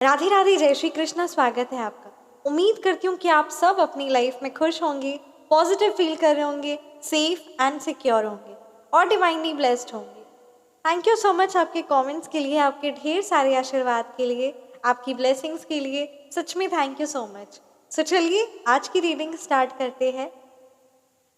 राधे राधे, जय श्री कृष्णा। स्वागत है आपका। उम्मीद करती हूँ कि आप सब अपनी लाइफ में खुश होंगे, पॉजिटिव फील कर रहे होंगे, सेफ एंड सिक्योर होंगे और डिवाइनली ब्लेस्ड होंगे। थैंक यू सो मच आपके कमेंट्स के लिए, आपके ढेर सारे आशीर्वाद के लिए, आपकी ब्लेसिंग्स के लिए। सच में thank you so much. So चलिए आज की रीडिंग स्टार्ट करते हैं।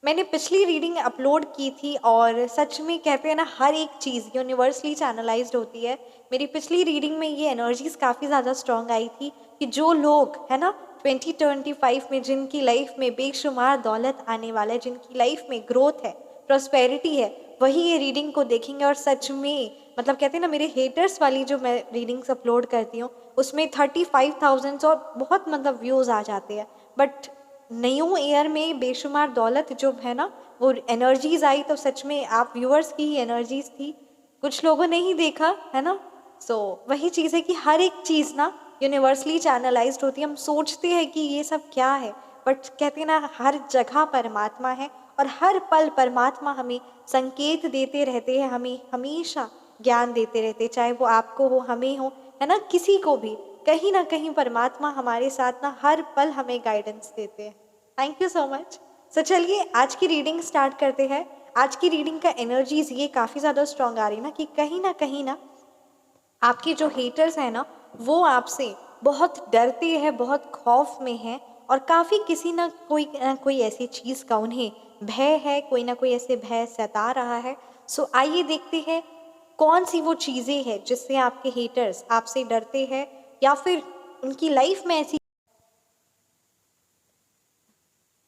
मैंने पिछली रीडिंग अपलोड की थी और सच में कहते हैं ना, हर एक चीज़ यूनिवर्सली चैनलाइज्ड होती है। मेरी पिछली रीडिंग में ये एनर्जीज काफ़ी ज़्यादा स्ट्रॉन्ग आई थी कि जो लोग है ना 2025 में जिनकी लाइफ में बेशुमार दौलत आने वाला है, जिनकी लाइफ में ग्रोथ है, प्रॉस्पेरिटी है, वही ये रीडिंग को देखेंगे। और सच में मतलब कहते हैं ना, मेरे हेटर्स वाली जो मैं रीडिंग्स अपलोड करती हूँ उसमें 35,000 और बहुत मतलब व्यूज़ आ जाते हैं। बट न्यू ईयर में बेशुमार दौलत जो है ना, वो एनर्जीज आई तो सच में आप व्यूअर्स की ही एनर्जीज थी, कुछ लोगों ने ही देखा है ना। सो वही चीज़ है कि हर एक चीज़ ना यूनिवर्सली चैनलाइज्ड होती है। हम सोचते हैं कि ये सब क्या है, बट कहते हैं ना, हर जगह परमात्मा है और हर पल परमात्मा हमें संकेत देते रहते हैं, हमें हमेशा ज्ञान देते रहते हैं, चाहे वो आपको हो, हमें हो, है ना, किसी को भी। कहीं ना कहीं परमात्मा हमारे साथ ना हर पल हमें गाइडेंस देते हैं। Thank you so much. So चलिए आज की रीडिंग स्टार्ट करते हैं। आज की रीडिंग का एनर्जीज ये काफ़ी ज़्यादा स्ट्रॉन्ग आ रही है ना कि कहीं ना आपके जो हेटर्स हैं ना, वो आपसे बहुत डरते हैं, बहुत खौफ में हैं और काफ़ी किसी ना कोई ऐसी चीज़ का उन्हें भय है, कोई ना कोई ऐसे भय सता रहा है। सो आइए देखते हैं कौन सी वो चीज़ें हैं जिससे आपके हेटर्स आपसे डरते हैं, या फिर उनकी लाइफ में ऐसी।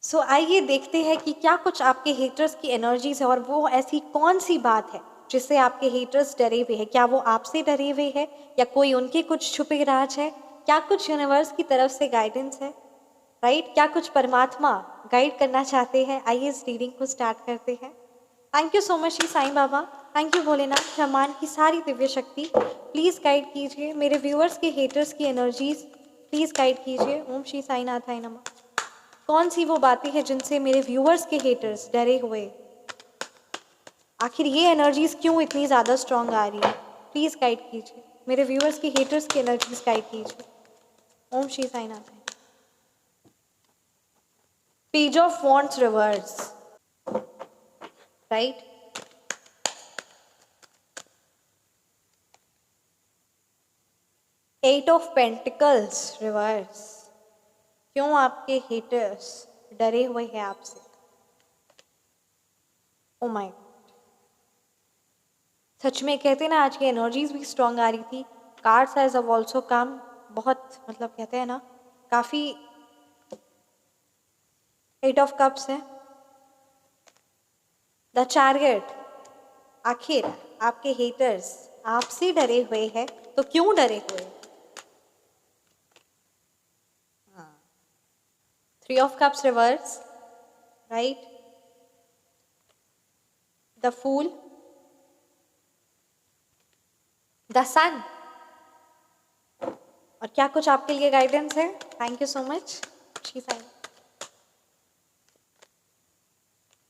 सो आइए देखते हैं कि क्या कुछ आपके हेटर्स की एनर्जीज है और वो ऐसी कौन सी बात है जिससे आपके हेटर्स डरे हुए हैं। क्या वो आपसे डरे हुए हैं या कोई उनके कुछ छुपे राज है? क्या कुछ यूनिवर्स की तरफ से गाइडेंस है, राइट? क्या कुछ परमात्मा गाइड करना चाहते हैं? आइए इस रीडिंग को स्टार्ट करते हैं। Thank you so much Shri Sai Baba, thank you Bholenath, ब्रह्मांड की सारी दिव्य शक्ति प्लीज़ गाइड कीजिए मेरे व्यूअर्स के हेटर्स की एनर्जीज, प्लीज़ गाइड कीजिए। ओम श्री साई नाथाय नमः। कौन सी वो बातें हैं जिनसे मेरे व्यूअर्स के हेटर्स डरे हुए? आखिर ये एनर्जीज क्यों इतनी ज़्यादा स्ट्रॉन्ग आ रही है? प्लीज़ गाइड कीजिए मेरे व्यूअर्स के हेटर्स की एनर्जीज, गाइड कीजिए। Om Shri Sainath. Page of wands reverse, right? Eight of pentacles reverse. क्यों आपके हेटर्स डरे हुए हैं आपसे? ओ माय गॉड, सच में कहते हैं ना, आज की एनर्जीज भी स्ट्रॉन्ग आ रही थी। कार्ड्स हैज ऑल्सो कम, बहुत मतलब कहते हैं ना, काफ़ी। एट ऑफ कप्स है, द चैरियट। आखिर आपके हेटर्स आपसे डरे हुए हैं तो क्यों डरे हुए? Three of cups reverse, right? The fool, the sun. और क्या कुछ आपके लिए गाइडेंस है? Thank you so much Shri Sai.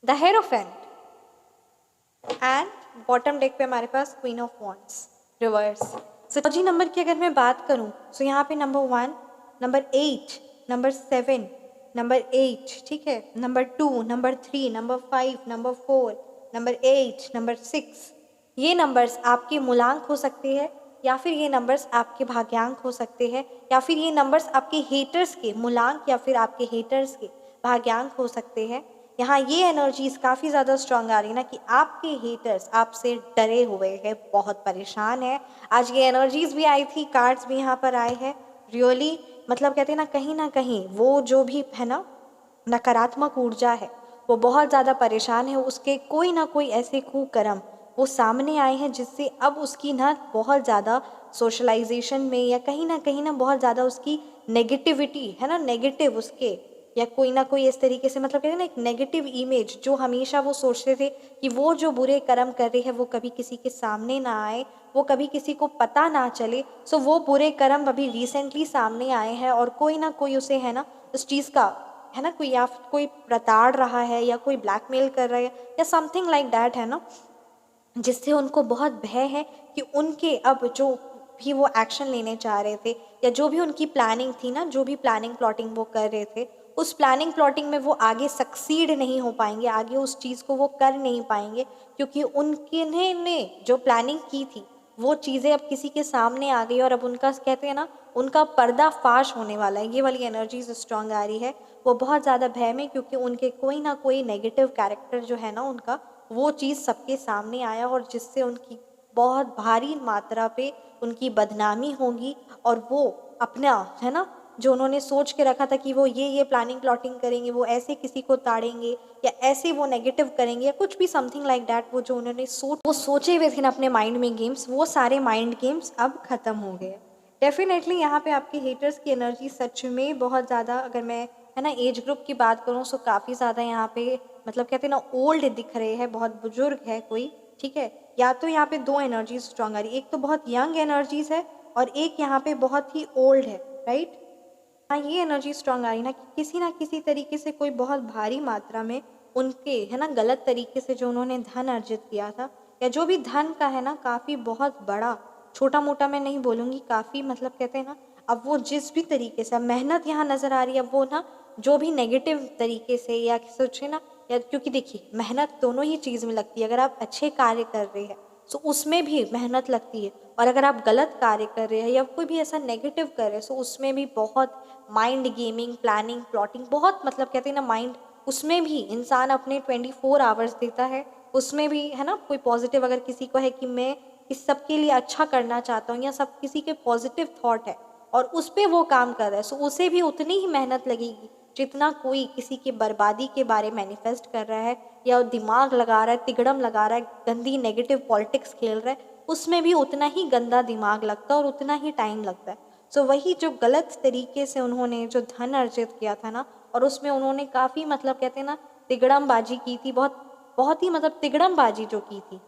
The hierophant and bottom deck पे हमारे पास queen of wands reverse. So number की अगर मैं बात करूं तो यहाँ पे नंबर 1, नंबर 8, नंबर 7, नंबर 8, ठीक है, number 2, number 3, number 5, number 4, number 8, number 6, ये नंबर्स आपके मूलांक हो सकते हैं, या फिर ये नंबर्स आपके भाग्यांक हो सकते हैं, या फिर ये नंबर्स आपके हेटर्स के मूलांक या फिर आपके हेटर्स के भाग्यांक हो सकते हैं। यहाँ ये एनर्जीज काफ़ी ज़्यादा स्ट्रांग आ रही है ना कि आपके हेटर्स आपसे डरे हुए हैं, बहुत परेशान है। आज ये एनर्जीज भी आई थी, कार्ड्स भी यहाँ पर आए हैं। रियली मतलब कहते हैं ना कहीं वो जो भी है ना नकारात्मक ऊर्जा है, वो बहुत ज़्यादा परेशान है। उसके कोई ना कोई ऐसे कुकर्म वो सामने आए हैं जिससे अब उसकी ना बहुत ज़्यादा सोशलाइजेशन में या कहीं ना बहुत ज़्यादा उसकी नेगेटिविटी है ना, नेगेटिव उसके या कोई ना कोई इस तरीके से मतलब कहते हैं ना एक नेगेटिव इमेज, जो हमेशा वो सोचते थे कि वो जो बुरे कर्म कर रहे हैं वो कभी किसी के सामने ना आए, वो कभी किसी को पता ना चले। सो वो बुरे कर्म अभी रिसेंटली सामने आए हैं और कोई ना कोई उसे है ना उस चीज़ का है ना, कोई या कोई प्रताड़ रहा है या कोई ब्लैकमेल कर रहा है या समथिंग लाइक दैट है ना, जिससे उनको बहुत भय है कि उनके अब जो भी वो एक्शन लेने चाह रहे थे या जो भी उनकी प्लानिंग थी ना, जो भी प्लानिंग प्लॉटिंग वो कर रहे थे, उस प्लानिंग प्लॉटिंग में वो आगे सक्सीड नहीं हो पाएंगे, आगे उस चीज़ को वो कर नहीं पाएंगे, क्योंकि उनके ने जो प्लानिंग की थी वो चीज़ें अब किसी के सामने आ गई और अब उनका कहते हैं ना, उनका पर्दाफाश होने वाला है। ये वाली एनर्जीज स्ट्रांग आ रही है। वो बहुत ज़्यादा भय में, क्योंकि उनके कोई ना कोई नेगेटिव कैरेक्टर जो है ना उनका, वो चीज़ सबके सामने आया और जिससे उनकी बहुत भारी मात्रा पे उनकी बदनामी होगी। और वो अपना है ना, जो उन्होंने सोच के रखा था कि वो ये प्लानिंग प्लॉटिंग करेंगे, वो ऐसे किसी को ताड़ेंगे या ऐसे वो नेगेटिव करेंगे या कुछ भी समथिंग लाइक दैट, वो जो उन्होंने वो सोचे हुए थे ना अपने माइंड में गेम्स, वो सारे माइंड गेम्स अब ख़त्म हो गए। डेफिनेटली यहाँ पे आपके हेटर्स की एनर्जी सच में बहुत ज़्यादा, अगर मैं है ना एज ग्रुप की बात करूँ तो काफ़ी ज़्यादा यहाँ पे मतलब कहते हैं ना ओल्ड दिख रहे हैं, बहुत बुजुर्ग है कोई, ठीक है। या तो यहाँ पे दो एनर्जीज स्ट्रांग आ रही है, एक तो बहुत यंग एनर्जीज है और एक यहाँ पे बहुत ही ओल्ड है, राइट। हाँ, ये एनर्जी स्ट्रांग आ रही ना किसी तरीके से कोई बहुत भारी मात्रा में उनके है ना गलत तरीके से जो उन्होंने धन अर्जित किया था, या जो भी धन का है ना काफ़ी बहुत बड़ा, छोटा मोटा मैं नहीं बोलूँगी, काफ़ी मतलब कहते हैं ना, अब वो जिस भी तरीके से अब मेहनत यहाँ नज़र आ रही है, अब वो ना जो भी नेगेटिव तरीके से या सोचे ना, या क्योंकि देखिए मेहनत दोनों ही चीज़ में लगती है। अगर आप अच्छे कार्य कर रहे हैं तो उसमें भी मेहनत लगती है, और अगर आप गलत कार्य कर रहे हैं या कोई भी ऐसा नेगेटिव कर रहे हैं तो उसमें भी बहुत माइंड गेमिंग, प्लानिंग, प्लॉटिंग, बहुत मतलब कहते हैं ना माइंड, उसमें भी इंसान अपने 24 आवर्स देता है। उसमें भी है ना, कोई पॉजिटिव अगर किसी को है कि मैं इस सबके लिए अच्छा करना चाहता हूँ, या सब किसी के पॉजिटिव थॉट है और उस पर वो काम कर रहा है, सो उसे भी उतनी ही मेहनत लगेगी जितना कोई किसी की बर्बादी के बारे मैनिफेस्ट कर रहा है या दिमाग लगा रहा है, तिगड़म लगा रहा है, गंदी नेगेटिव पॉलिटिक्स खेल रहा है, उसमें भी उतना ही गंदा दिमाग लगता है और उतना ही टाइम लगता है। सो वही जो गलत तरीके से उन्होंने जो धन अर्जित किया था ना, और उसमें उन्होंने काफ़ी मतलब कहते हैं ना तिगड़मबाजी की थी, बहुत ही मतलब तिगड़मबाजी जो की थी,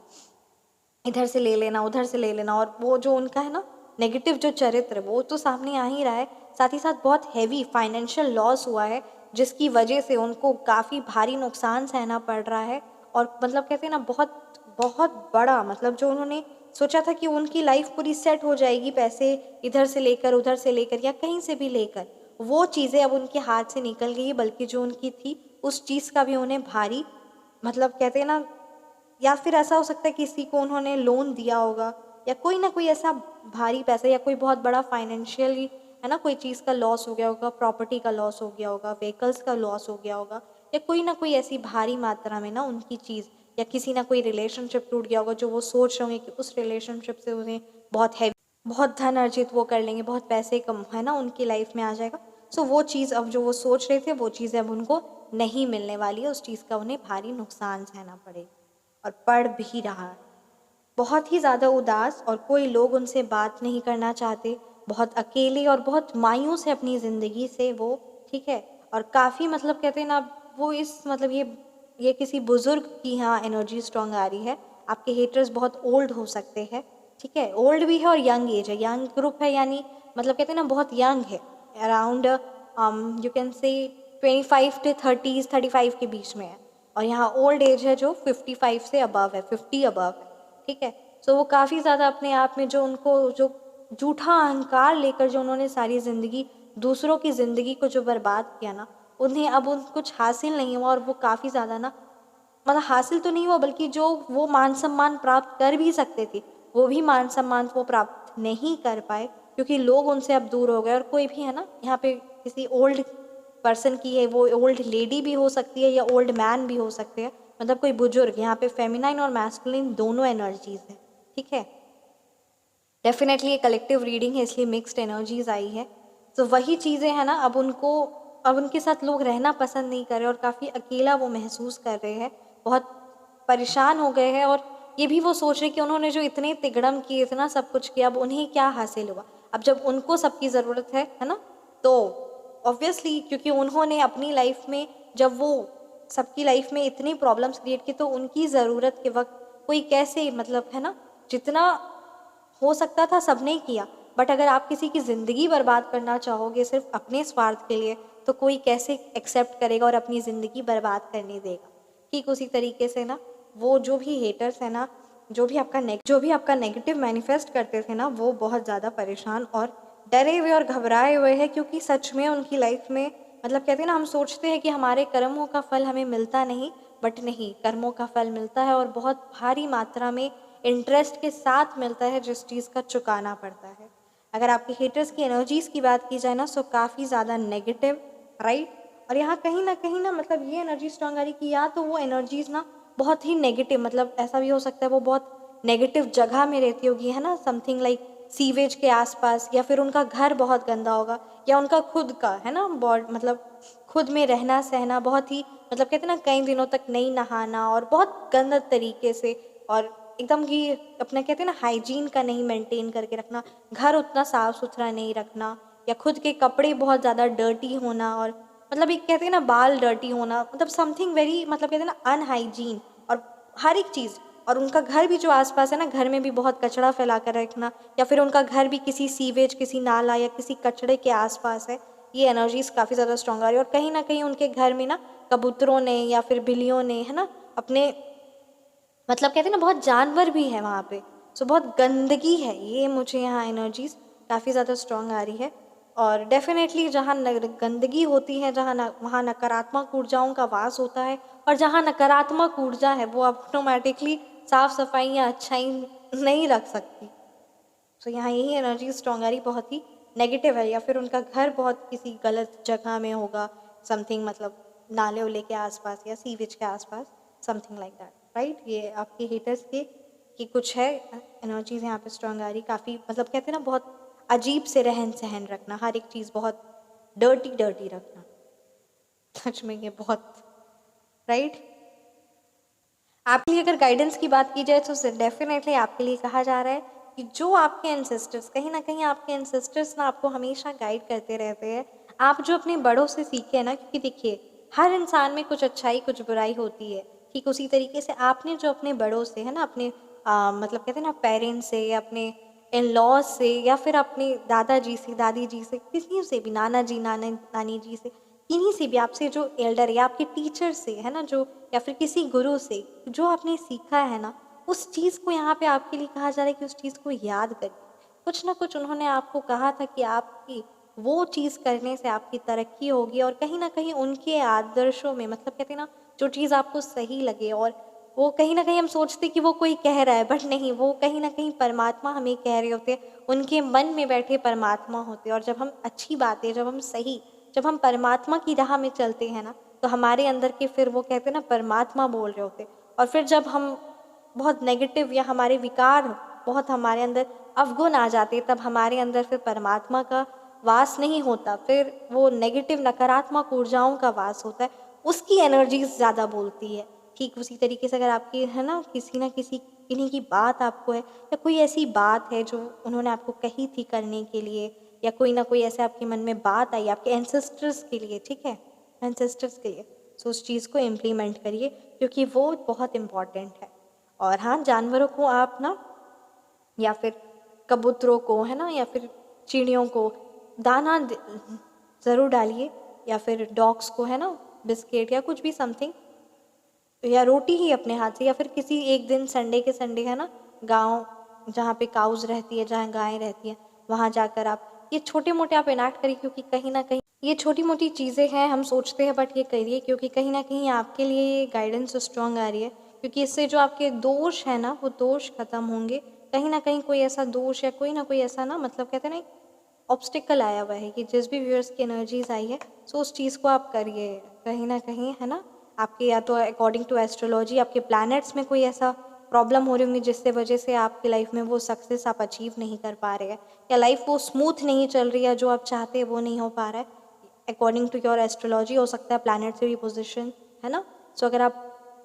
इधर से ले लेना उधर से ले लेना, और वो जो उनका है ना नेगेटिव जो चरित्र वो तो सामने आ ही रहा है। साथ ही साथ बहुत हैवी फाइनेंशियल लॉस हुआ है, जिसकी वजह से उनको काफ़ी भारी नुकसान सहना पड़ रहा है। और मतलब कहते हैं ना बहुत बहुत बड़ा, मतलब जो उन्होंने सोचा था कि उनकी लाइफ पूरी सेट हो जाएगी, पैसे इधर से लेकर उधर से लेकर या कहीं से भी लेकर, वो चीज़ें अब उनके हाथ से निकल गई है। बल्कि जो उनकी थी उस चीज़ का भी उन्हें भारी मतलब कहते हैं ना, या फिर ऐसा हो सकता है किसी को उन्होंने लोन दिया होगा, या कोई ना कोई ऐसा भारी पैसा, या कोई बहुत बड़ा फाइनेंशियली है ना कोई चीज़ का लॉस हो गया होगा, प्रॉपर्टी का लॉस हो गया होगा, व्हीकल्स का लॉस हो गया होगा, या कोई ना कोई ऐसी भारी मात्रा में ना उनकी चीज़, या किसी ना कोई रिलेशनशिप टूट गया होगा, जो वो सोच रहे होंगे कि उस रिलेशनशिप से उन्हें बहुत हैवी, बहुत धन अर्जित वो कर लेंगे, बहुत पैसे कम है ना उनकी लाइफ में आ जाएगा। सो वो चीज़ अब जो वो सोच रहे थे वो चीज़ें अब उनको नहीं मिलने वाली है, उस चीज़ का उन्हें भारी नुकसान सहना पड़ेगा और पड़ भी रहा है। बहुत ही ज़्यादा उदास, और कोई लोग उनसे बात नहीं करना चाहते, बहुत अकेले और बहुत मायूस है अपनी ज़िंदगी से वो, ठीक है। और काफ़ी मतलब कहते हैं ना वो इस मतलब ये किसी बुज़ुर्ग की यहाँ एनर्जी स्ट्रांग आ रही है। आपके हेटर्स बहुत ओल्ड हो सकते हैं, ठीक है, ओल्ड भी है और यंग एज है, यंग ग्रुप है, यानी मतलब कहते हैं ना बहुत यंग है, around you can say 25 to 30s 35 के बीच में है। और यहाँ ओल्ड एज है जो 55 से अबव है, 50 अबव है, ठीक है। सो वो काफ़ी ज़्यादा अपने आप में जो उनको जो झूठा अहंकार लेकर जो उन्होंने सारी ज़िंदगी दूसरों की ज़िंदगी को जो बर्बाद किया ना, उन्हें अब उन कुछ हासिल नहीं हुआ, और वो काफ़ी ज़्यादा ना मतलब हासिल तो नहीं हुआ, बल्कि जो वो मान सम्मान प्राप्त कर भी सकते थे वो भी मान सम्मान वो प्राप्त नहीं कर पाए, क्योंकि लोग उनसे अब दूर हो गए। और कोई भी है ना यहाँ पे किसी ओल्ड पर्सन की है, वो ओल्ड लेडी भी हो सकती है या ओल्ड मैन भी हो सकते हैं, मतलब कोई बुजुर्ग, यहाँ पे फेमिनाइन और मैस्कुलिन दोनों एनर्जीज है, ठीक है। डेफिनेटली ये कलेक्टिव रीडिंग है, इसलिए मिक्स्ड एनर्जीज आई है। तो वही चीज़ें हैं ना, अब उनके साथ लोग रहना पसंद नहीं कर रहे और काफ़ी अकेला वो महसूस कर रहे हैं, बहुत परेशान हो गए हैं। और ये भी वो सोच रहे कि उन्होंने जो इतने तिगड़म किए, इतना सब कुछ किया, अब उन्हें क्या हासिल हुआ। अब जब उनको सबकी ज़रूरत है ना, तो ऑब्वियसली क्योंकि उन्होंने अपनी लाइफ में जब वो सबकी लाइफ में इतनी प्रॉब्लम्स क्रिएट की, तो उनकी ज़रूरत के वक्त कोई कैसे मतलब है ना, जितना हो सकता था सबने किया। बट अगर आप किसी की ज़िंदगी बर्बाद करना चाहोगे सिर्फ अपने स्वार्थ के लिए, तो कोई कैसे एक्सेप्ट करेगा और अपनी ज़िंदगी बर्बाद करने देगा। ठीक उसी तरीके से ना वो जो भी हेटर्स है ना, जो भी आपका नेगेटिव मैनिफेस्ट करते थे ना, वो बहुत ज़्यादा परेशान और डरे हुए और घबराए हुए हैं, क्योंकि सच में उनकी लाइफ में मतलब कहते हैं ना, हम सोचते हैं कि हमारे कर्मों का फल हमें मिलता नहीं, बट नहीं, कर्मों का फल मिलता है और बहुत भारी मात्रा में इंटरेस्ट के साथ मिलता है, जिस चीज़ का चुकाना पड़ता है। अगर आपके हेटर्स की एनर्जीज़ की बात की जाए ना, सो काफ़ी ज़्यादा नेगेटिव, राइट। और यहाँ कहीं ना मतलब ये एनर्जी स्ट्रांग आ रही कि या तो वो एनर्जीज़ ना बहुत ही नेगेटिव, मतलब ऐसा भी हो सकता है वो बहुत नेगेटिव जगह में रहती होगी, है ना, समथिंग लाइक सीवेज के आसपास, या फिर उनका घर बहुत गंदा होगा, या उनका खुद का, है ना, मतलब खुद में रहना सहना बहुत ही मतलब कहते हैं ना, कई दिनों तक नहीं नहाना और बहुत गंदा तरीके से, और एकदम ही अपना कहते हैं ना हाइजीन का नहीं मेंटेन करके रखना, घर उतना साफ सुथरा नहीं रखना, या खुद के कपड़े बहुत ज़्यादा डर्टी होना, और मतलब एक कहते हैं ना बाल डर्टी होना, मतलब समथिंग वेरी मतलब कहते हैं ना अनहाइजीन, और हर एक चीज़। और उनका घर भी जो आसपास है ना, घर में भी बहुत कचरा फैला कर रखना, या फिर उनका घर भी किसी सीवेज, किसी नाला या किसी कचड़े के आसपास है, ये एनर्जीज काफ़ी ज़्यादा स्ट्रॉन्ग आ रही है। और कहीं ना कहीं उनके घर में ना कबूतरों ने या फिर बिल्लियों ने, है ना, अपने मतलब कहते हैं ना बहुत जानवर भी है वहाँ पे, सो बहुत गंदगी है, ये मुझे यहाँ एनर्जीज काफ़ी ज़्यादा स्ट्रॉन्ग आ रही है। और डेफिनेटली जहाँ गंदगी होती है, वहाँ नकारात्मक ऊर्जाओं का वास होता है, और जहाँ नकारात्मक ऊर्जा है वो ऑटोमेटिकली साफ सफाई या अच्छाई नहीं रख सकती। तो यहाँ यही एनर्जी स्ट्रॉन्ग आ रही, बहुत ही नेगेटिव है, या फिर उनका घर बहुत किसी गलत जगह में होगा, समथिंग मतलब नाले उले के आसपास या सीवेज के आसपास, समथिंग लाइक दैट, राइट। ये आपके हेटर्स के कि कुछ है एनर्जीज यहाँ पे स्ट्रॉन्ग आ रही, काफ़ी मतलब कहते हैं ना बहुत अजीब से रहन सहन रखना, हर एक चीज़ बहुत डर्टी डर्टी रखना, सच में ये बहुत, राइट। आपके लिए अगर गाइडेंस की बात की जाए तो डेफिनेटली आपके लिए कहा जा रहा है कि जो आपके एंसेस्टर्स, कहीं ना कहीं आपके एंसेस्टर्स ना आपको हमेशा गाइड करते रहते हैं। आप जो अपने बड़ों से सीखे ना, क्योंकि देखिए हर इंसान में कुछ अच्छाई कुछ बुराई होती है, ठीक उसी तरीके से आपने जो अपने बड़ों से, है ना, अपने मतलब कहते हैं ना पेरेंट्स से, या अपने इन लॉज से, या फिर अपने दादाजी से, दादी जी से, किसी से भी, नाना जी नानी जी से, किन्हीं से भी, आपसे जो एल्डर या आपके टीचर से, है ना, जो या फिर किसी गुरु से जो आपने सीखा है ना, उस चीज़ को यहाँ पे आपके लिए कहा जा रहा है कि उस चीज़ को याद करिए। कुछ ना कुछ उन्होंने आपको कहा था कि आपकी वो चीज़ करने से आपकी तरक्की होगी, और कहीं ना कहीं उनके आदर्शों में मतलब कहते हैं ना, जो चीज़ आपको सही लगे, और वो कहीं ना कहीं हम सोचते कि वो कोई कह रहा है, बट नहीं, वो कहीं ना कहीं परमात्मा हमें कह रहे होते हैं, उनके मन में बैठे परमात्मा होते हैं। और जब हम अच्छी बातें, जब हम परमात्मा की राह में चलते हैं ना, तो हमारे अंदर के फिर वो कहते हैं ना परमात्मा बोल रहे होते। और फिर जब हम बहुत नेगेटिव या हमारे विकार बहुत हमारे अंदर अवगुण आ जाते, तब हमारे अंदर फिर परमात्मा का वास नहीं होता, फिर वो नेगेटिव नकारात्मक ऊर्जाओं का वास होता है, उसकी एनर्जीज ज़्यादा बोलती है। ठीक उसी तरीके से अगर आपकी, है ना, किसी ना किसी किन्हीं की बात आपको है, या कोई ऐसी बात है जो उन्होंने आपको कही थी करने के लिए, या कोई ना कोई ऐसे आपके मन में बात आई आपके एंसेस्टर्स के लिए, ठीक है, एंसेस्टर्स के लिए, सो उस चीज़ को इम्प्लीमेंट करिए, क्योंकि वो बहुत इम्पॉर्टेंट है। और हाँ, जानवरों को आप ना, या फिर कबूतरों को, है ना, या फिर चिड़ियों को दाना ज़रूर डालिए, या फिर डॉग्स को, है ना, बिस्किट या कुछ भी समथिंग, या रोटी ही अपने हाथ से, या फिर किसी एक दिन संडे के संडे, है ना, गांव जहाँ पे काउज रहती है, जहाँ गायें रहती हैं, वहाँ जाकर आप ये छोटे मोटे आप इनाक्ट करिए, क्योंकि कहीं ना कहीं ये छोटी मोटी चीज़ें हैं, हम सोचते हैं, बट ये करिए, क्योंकि कहीं ना कहीं आपके लिए ये गाइडेंस स्ट्रॉन्ग आ रही है, क्योंकि इससे जो आपके दोष है ना, वो दोष खत्म होंगे। कहीं ना कहीं कोई ऐसा दोष या कोई ना कोई ऐसा ना मतलब कहते हैं ना ऑब्स्टिकल आया हुआ है, कि जिस भी व्यूअर्स की एनर्जीज आई है, सो उस चीज़ को आप करिए, कहीं ना कहीं, है ना, आपके या तो अकॉर्डिंग टू एस्ट्रोलॉजी आपके प्लैनेट्स में कोई ऐसा प्रॉब्लम हो रही होंगी, जिससे वजह से आपकी लाइफ में वो सक्सेस आप अचीव नहीं कर पा रहे हैं, या लाइफ वो स्मूथ नहीं चल रही है, जो आप चाहते हैं वो नहीं हो पा रहा है अकॉर्डिंग टू योर एस्ट्रोलॉजी, हो सकता है प्लैनेट से भी पोजिशन, है ना। सो अगर आप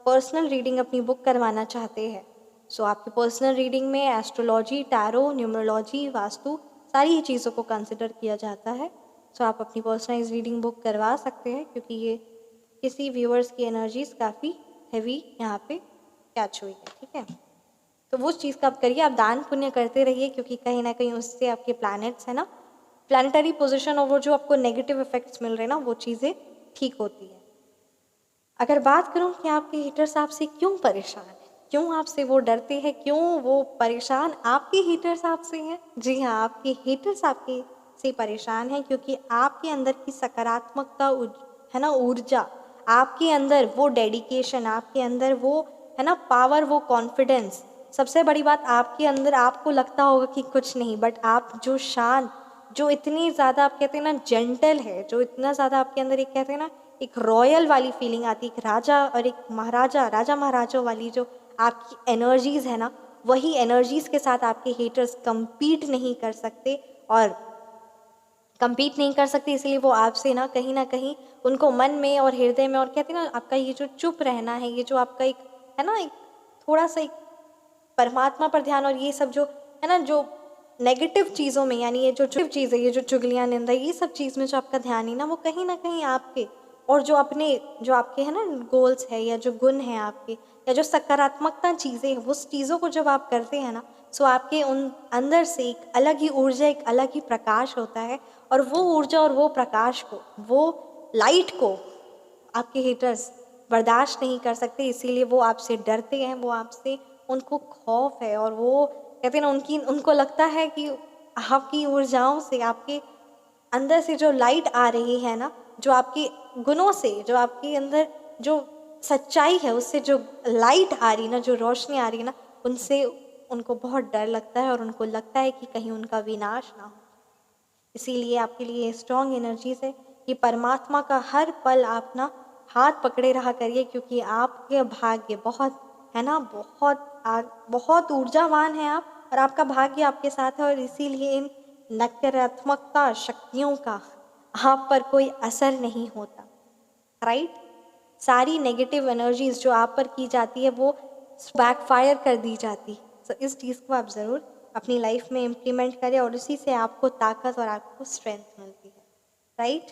पर्सनल रीडिंग अपनी बुक करवाना चाहते हैं, सो आपकी पर्सनल रीडिंग में एस्ट्रोलॉजी, टैरो, न्यूमरोलॉजी, वास्तु, सारी ही चीज़ों को कंसिडर किया जाता है। सो आप अपनी पर्सनलाइज रीडिंग बुक करवा सकते हैं, क्योंकि ये किसी व्यूअर्स की एनर्जीज काफ़ी हैवी यहाँ पे कैच हुई है, ठीक है। तो वो चीज़ का आप करिए, आप दान पुण्य करते रहिए, क्योंकि कहीं ना कहीं उससे आपके प्लैनेट्स है ना, प्लानिटरी पोजीशन, और वो जो आपको नेगेटिव इफेक्ट्स मिल रहे हैं ना, वो चीज़ें ठीक होती है। अगर बात करूँ कि आपके हिटर्स आपसे क्यों परेशान है, क्यों आपसे वो डरते हैं, क्यों वो परेशान आपके हेटर्स आपसे हैं? जी हाँ, आपके हेटर्स आपके से परेशान हैं क्योंकि आपके अंदर की सकारात्मकता है ना, ऊर्जा, आपके अंदर वो डेडिकेशन, आपके अंदर वो है ना पावर, वो कॉन्फिडेंस, सबसे बड़ी बात आपके अंदर, आपको लगता होगा कि कुछ नहीं, बट आप जो शांत, जो इतनी ज़्यादा आप कहते हैं ना जेंटल है, जो इतना ज़्यादा आपके अंदर एक कहते हैं ना एक रॉयल वाली फीलिंग आती है, एक राजा और एक महाराजा, राजा महाराजों वाली जो आपकी एनर्जीज़ है ना, वही एनर्जीज़ के साथ आपके हेटर्स compete नहीं कर सकते, और compete नहीं कर सकते इसलिए वो आपसे ना कहीं उनको मन में और हृदय में, और कहते हैं ना आपका ये जो चुप रहना है, ये जो आपका एक है ना एक थोड़ा सा एक परमात्मा पर ध्यान, और ये सब जो है ना जो नेगेटिव चीज़ों में, यानी ये जो चीज़ है, ये जो चुगलियाँ, निंदा, ये सब चीज़ में जो आपका ध्यान है ना, वो कहीं ना कहीं आपके और जो अपने जो आपके है ना गोल्स है या जो गुण है आपके, या जो सकारात्मकता चीज़ें हैं, उस चीज़ों को जब आप करते हैं ना, सो आपके उन अंदर से एक अलग ही ऊर्जा, एक अलग ही प्रकाश होता है, और वो ऊर्जा और वो प्रकाश को, वो लाइट को आपके हेटर्स बर्दाश्त नहीं कर सकते, इसीलिए वो आपसे डरते हैं, वो आपसे, उनको खौफ है, और वो कहते हैं ना उनको लगता है कि आपकी ऊर्जाओं से, आपके अंदर से जो लाइट आ रही है ना, जो आपके गुणों से, जो आपके अंदर जो सच्चाई है, उससे जो लाइट आ रही ना, जो रोशनी आ रही है ना, उनसे उनको बहुत डर लगता है, और उनको लगता है कि कहीं उनका विनाश ना हो। इसीलिए आपके लिए स्ट्रॉन्ग एनर्जीज है कि परमात्मा का हर पल आप ना हाथ पकड़े रहा करिए, क्योंकि आपके भाग्य बहुत है ना, बहुत ऊर्जावान है आप, और आपका भाग्य आपके साथ है, और इसीलिए इन नकारात्मकता शक्तियों का आप पर कोई असर नहीं होता, राइट। सारी नेगेटिव एनर्जीज जो आप पर की जाती है वो बैकफायर कर दी जाती, सो इस चीज़ को आप ज़रूर अपनी लाइफ में इम्प्लीमेंट करें, और उसी से आपको ताकत और आपको स्ट्रेंथ मिलती है, राइट।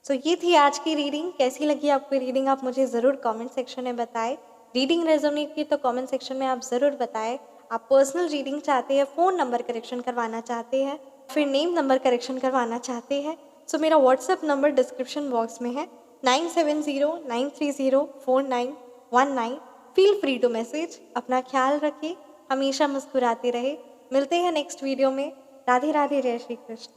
सो ये थी आज की रीडिंग। कैसी लगी आपको रीडिंग, आप मुझे ज़रूर कमेंट सेक्शन में बताएं। रीडिंग रेजोनेट की तो कमेंट सेक्शन में आप ज़रूर बताएं। आप पर्सनल रीडिंग चाहते हैं, फ़ोन नंबर करेक्शन करवाना चाहते हैं, फिर नेम नंबर करेक्शन करवाना चाहते हैं, सो मेरा व्हाट्सएप नंबर डिस्क्रिप्शन बॉक्स में है 9709304919। Feel free to message. अपना ख्याल रखें, हमेशा मुस्कुराते रहे। मिलते हैं नेक्स्ट वीडियो में। राधे राधे, जय श्री कृष्ण।